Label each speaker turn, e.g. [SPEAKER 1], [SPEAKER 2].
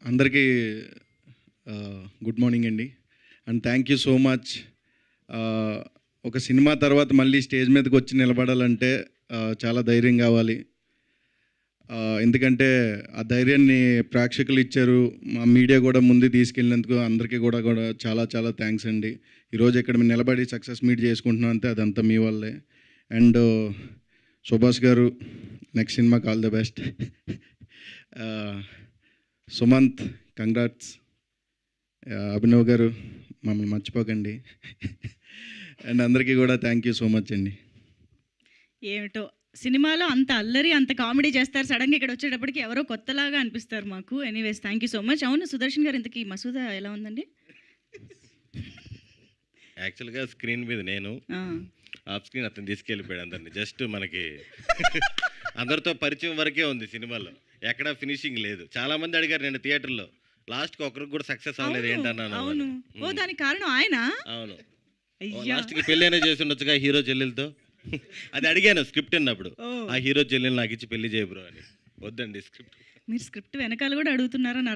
[SPEAKER 1] అందరికీ good morning అండి. And thank you so much. ఒక సినిమా తర్వాత మళ్ళీ స్టేజ్ మీదకి వచ్చి నిలబడాలంటే చాలా ధైర్యం కావాలి. ఎందుకంటే ఆ ధైర్యాన్ని ప్రేక్షకులు ఇచ్చారు. మా మీడియా కూడా ముందు తీసుకెళ్ళినందుకు అందరికీ కూడా చాలా చాలా థ్యాంక్స్ అండి. ఈరోజు ఇక్కడ మేము నిలబడి సక్సెస్ మీట్ చేసుకుంటున్నాం అంటే అదంతా మీ వల్లే. అండ్ సుభాష్ గారు, నెక్స్ట్ సినిమాకి all the best. Sumanth, congrats. Abhinav గారు, మమ్మల్ని మర్చిపోకండి. అండ్ అందరికీ కూడా థ్యాంక్ యూ సో మచ్ అండి.
[SPEAKER 2] ఏమిటో సినిమాలో అంత అల్లరి, అంత కామెడీ చేస్తారు, సడన్గా ఇక్కడ వచ్చేటప్పటికి ఎవరో కొత్తలాగా అనిపిస్తారు మాకు. Anyways thank you so much. అవును సుదర్శన్ గారు, ఇంతకీ మసూదా ఎలా ఉందండి?
[SPEAKER 3] యాక్చువల్గా స్క్రీన్ మీద నేను, ఆఫ్ స్క్రీన్ అతను తీసుకెళ్ళిపోయాడు అందరిని. జస్ట్ మనకి అందరితో పరిచయం వరకే ఉంది సినిమాలో, ఎక్కడా ఫినిషింగ్ లేదు. చాలా మంది అడిగారు నేను థియేటర్లో, లాస్ట్కి ఒకరికి కూడా సక్సెస్ అవ్వలేదు ఏంటన్నాను.
[SPEAKER 2] అవును, ఓ దానికి కారణం ఆయన.
[SPEAKER 3] అవును, లాస్ట్కి పెళ్ళైనా చేసి ఉండొచ్చుగా హీరో చెల్లెలతో. అది అడిగాను స్క్రిప్ట్ అన్నప్పుడు, ఆ హీరో చెల్లెలు నాకు ఇచ్చి పెళ్లి చేయ బ్రో అని. వద్దండి స్క్రిప్ట్.
[SPEAKER 2] మీరు స్క్రిప్ట్ వెనకాల కూడా అడుగుతున్నారని